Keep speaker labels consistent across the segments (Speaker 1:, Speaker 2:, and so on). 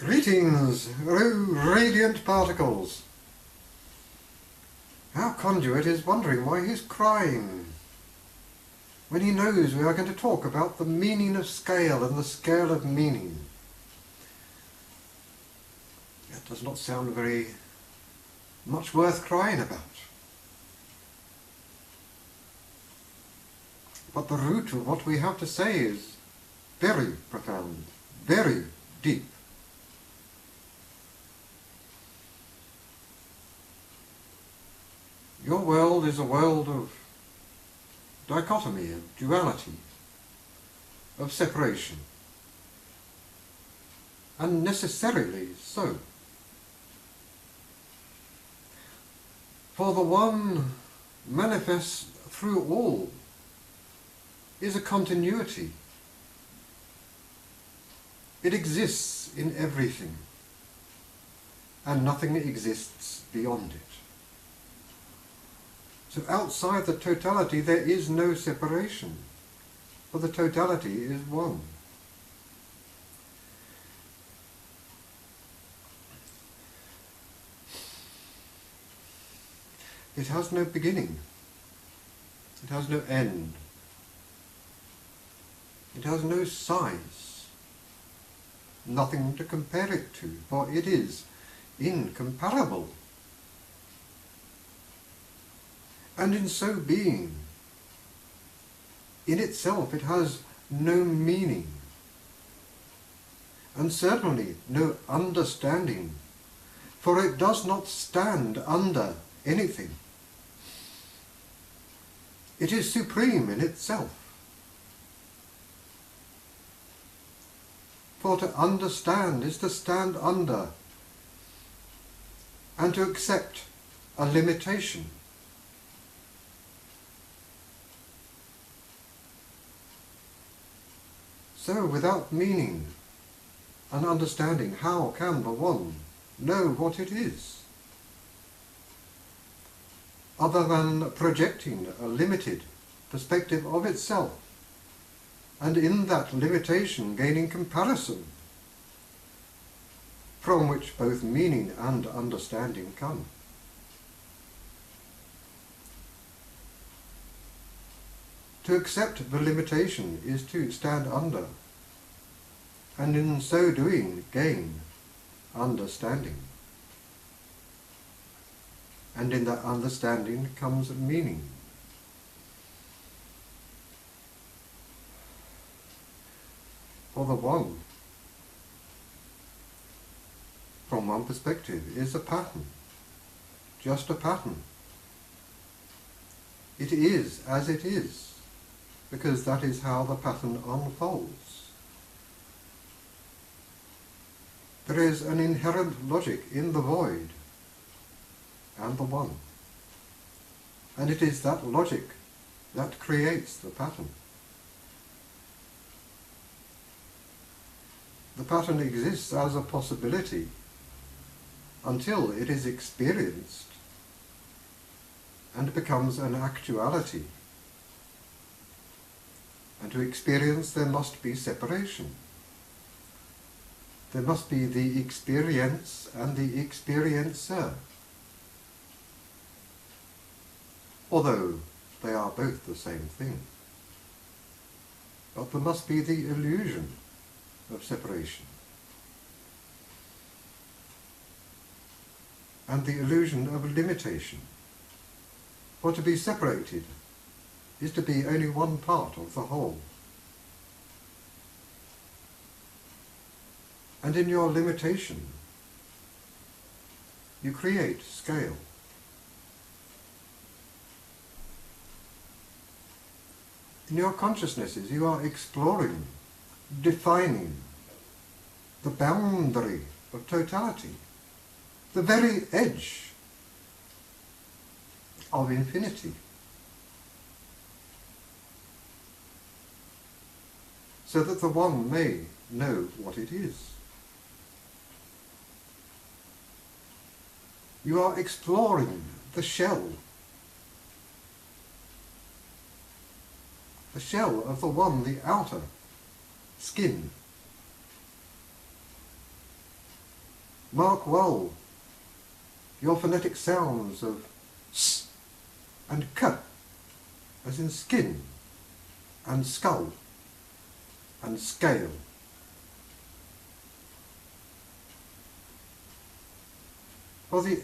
Speaker 1: Greetings, radiant particles. Our conduit is wondering why he's crying, when he knows we are going to talk about the meaning of scale and the scale of meaning. That does not sound very much worth crying about. But the root of what we have to say is very profound, very deep. Your world is a world of dichotomy, of duality, of separation, and necessarily so. For the one manifests through all is a continuity. It exists in everything, and nothing exists beyond it. So outside the totality there is no separation, for the totality is one. It has no beginning, it has no end, it has no size, nothing to compare it to, for it is incomparable. And in so being, in itself it has no meaning, and certainly no understanding, for it does not stand under anything. It is supreme in itself. For to understand is to stand under and to accept a limitation. So without meaning and understanding, how can the one know what it is? Other than projecting a limited perspective of itself, and in that limitation gaining comparison, from which both meaning and understanding come. To accept the limitation is to stand under, and in so doing gain understanding. And in that understanding comes meaning. For the one, from one perspective, is a pattern, just a pattern. It is as it is, because that is how the pattern unfolds. There is an inherent logic in the void and the one, and it is that logic that creates the pattern. The pattern exists as a possibility until it is experienced and becomes an actuality. And to experience there must be separation. There must be the experience and the experiencer, although they are both the same thing. But there must be the illusion of separation, and the illusion of limitation. For to be separated is to be only one part of the whole. And in your limitation, you create scale. In your consciousnesses, you are exploring, defining the boundary of totality, the very edge of infinity. So that the one may know what it is. You are exploring the shell of the one, the outer skin. Mark well your phonetic sounds of s and k, as in skin, and skull, and scale. For the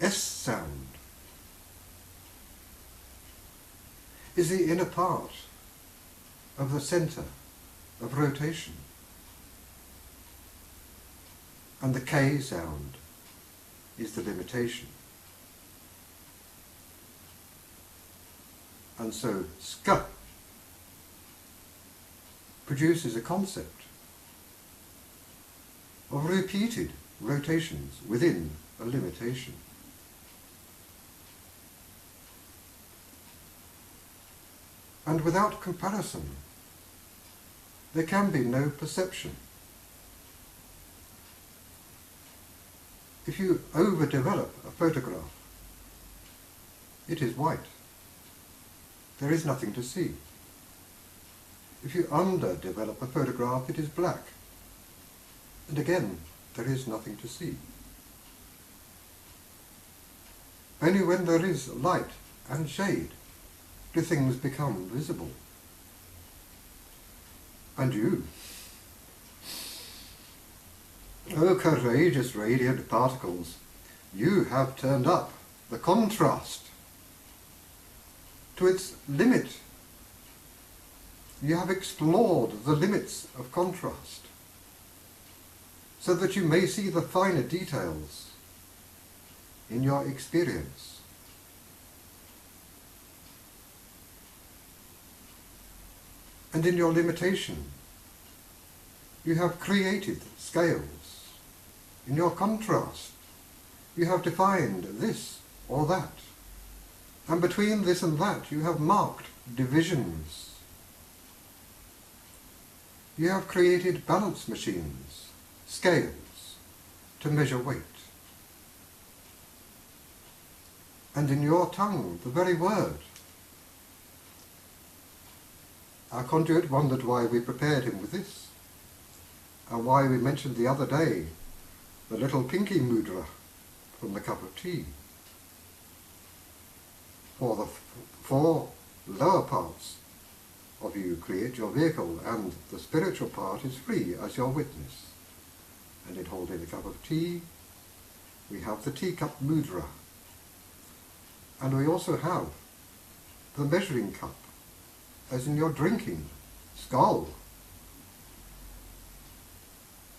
Speaker 1: S sound is the inner part of the centre of rotation, and the K sound is the limitation. And so ska produces a concept of repeated rotations within a limitation. And without comparison, there can be no perception. If you overdevelop a photograph, it is white. There is nothing to see. If you underdevelop a photograph, it is black. And again, there is nothing to see. Only when there is light and shade do things become visible. And you, oh courageous radiant particles, you have turned up the contrast to its limit. You have explored the limits of contrast so that you may see the finer details in your experience. And in your limitation, you have created scales. In your contrast, you have defined this or that. And between this and that, you have marked divisions. You have created balance machines, scales, to measure weight. And in your tongue, the very word. Our conduit wondered why we prepared him with this, and why we mentioned the other day the little pinky mudra from the cup of tea. For the four lower parts of you create your vehicle, and the spiritual part is free as your witness. And in holding the cup of tea, we have the teacup mudra. And we also have the measuring cup, as in your drinking, skull.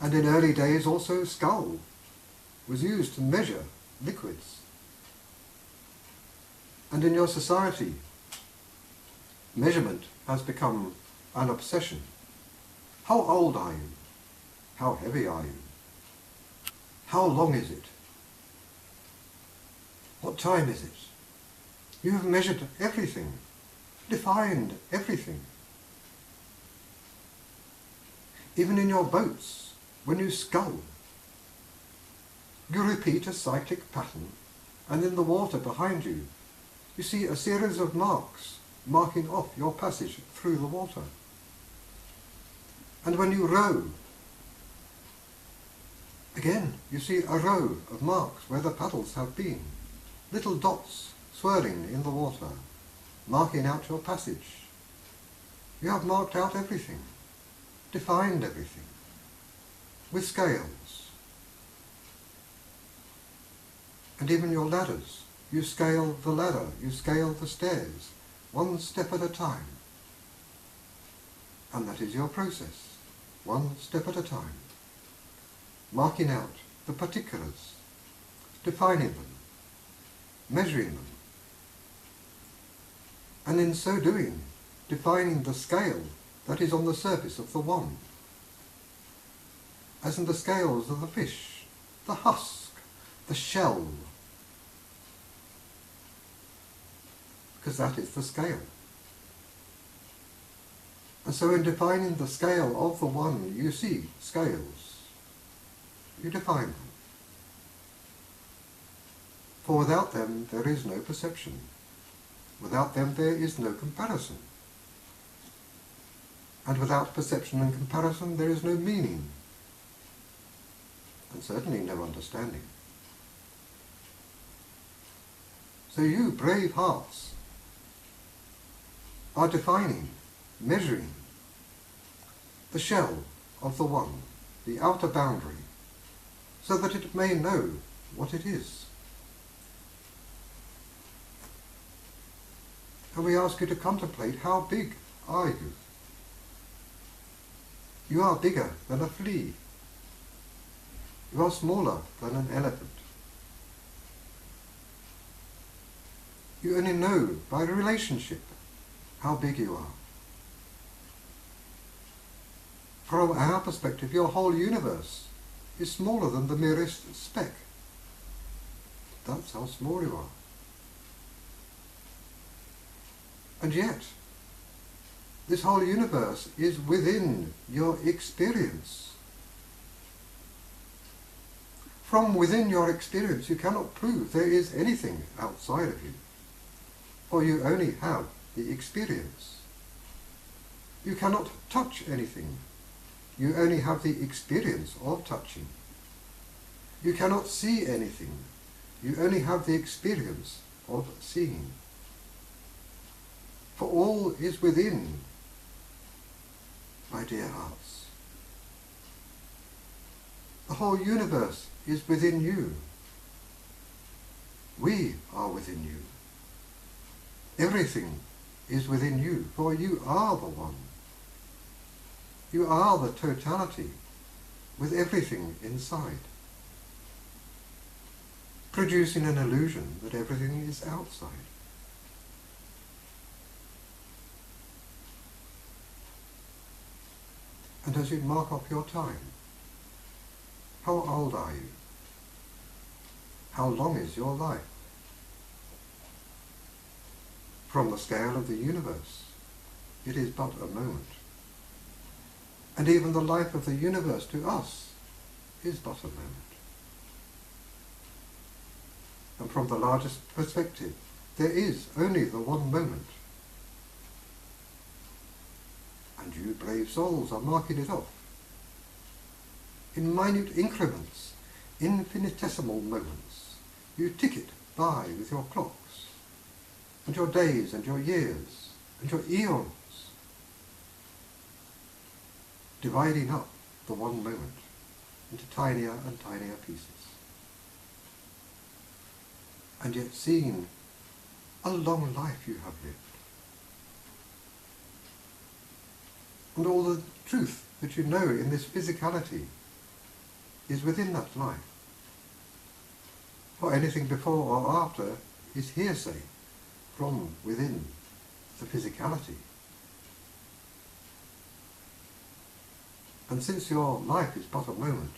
Speaker 1: And in early days also skull was used to measure liquids. And in your society, measurement has become an obsession. How old are you? How heavy are you? How long is it? What time is it? You have measured everything, defined everything. Even in your boats, when you scull, you repeat a cyclic pattern, and in the water behind you, you see a series of marks marking off your passage through the water. And when you row, again you see a row of marks where the paddles have been, little dots swirling in the water, marking out your passage. You have marked out everything, defined everything, with scales. And even your ladders, you scale the ladder, you scale the stairs, one step at a time. And that is your process, one step at a time, marking out the particulars, defining them, measuring them, and in so doing, defining the scale that is on the surface of the one, as in the scales of the fish, the husk, the shell, because that is the scale. And so in defining the scale of the one, you see scales. You define them. For without them, there is no perception. Without them, there is no comparison. And without perception and comparison, there is no meaning. and certainly no understanding. So you, brave hearts, are defining, measuring the shell of the one, the outer boundary, so that it may know what it is. And we ask you to contemplate, how big are you? You are bigger than a flea. You are smaller than an elephant. You only know by relationship how big you are. From our perspective, your whole universe is smaller than the merest speck. That's how small you are. And yet, this whole universe is within your experience. From within your experience, you cannot prove there is anything outside of you, for you only have the experience. You cannot touch anything. You only have the experience of touching. You cannot see anything. You only have the experience of seeing. For all is within, my dear hearts. The whole universe is within you. We are within you. Everything is within you, for you are the one. You are the totality, with everything inside, producing an illusion that everything is outside. And as you mark off your time, how old are you? How long is your life? From the scale of the universe, it is but a moment. And even the life of the universe to us is but a moment. And from the largest perspective, there is only the one moment. And you brave souls are marking it off in minute increments, infinitesimal moments. You tick it by with your clocks, and your days, and your years, and your eons, dividing up the one moment into tinier and tinier pieces, and yet seeing a long life you have lived, and all the truth that you know in this physicality is within that life. For anything before or after is hearsay from within the physicality. And since your life is but a moment,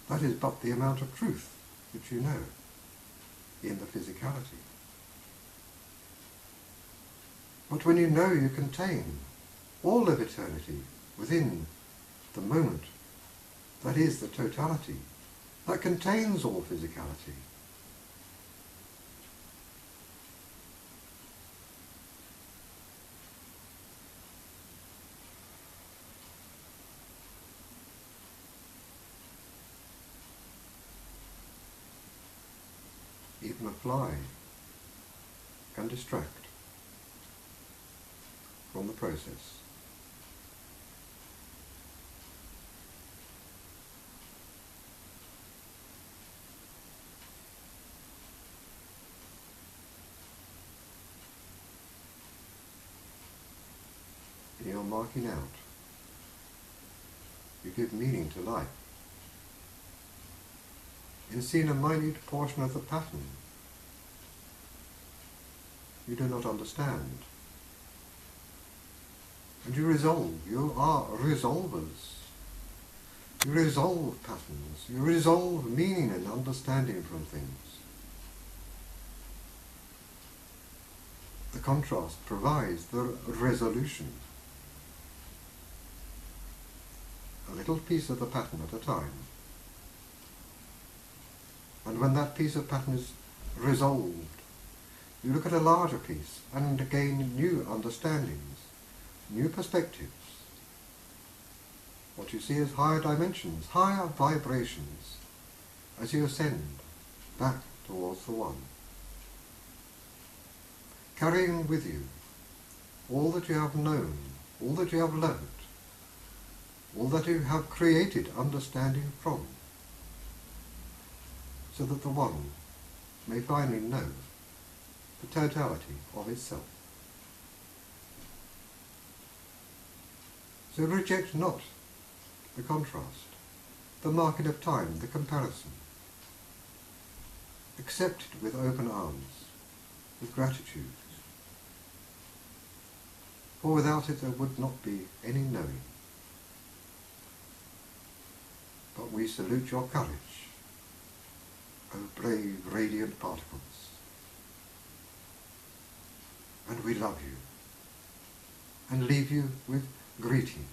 Speaker 1: that is but the amount of truth which you know in the physicality. But when you know you contain all of eternity within the moment, that is the totality, that contains all physicality, even a fly can distract from the process. You're marking out. You give meaning to life. In seeing a minute portion of the pattern you do not understand. And you resolve. You are resolvers. You resolve patterns. You resolve meaning and understanding from things. The contrast provides the resolution. A little piece of the pattern at a time. And when that piece of pattern is resolved, you look at a larger piece and gain new understandings, new perspectives. what you see as higher dimensions, higher vibrations, as you ascend back towards the One. Carrying with you all that you have known, all that you have learnt, all that you have created understanding from, so that the One may finally know the totality of itself. So reject not the contrast, the marking of time, the comparison. Accept it with open arms, with gratitude. For without it there would not be any knowing. But we salute your courage, O brave, radiant particles. And we love you, and leave you with greetings.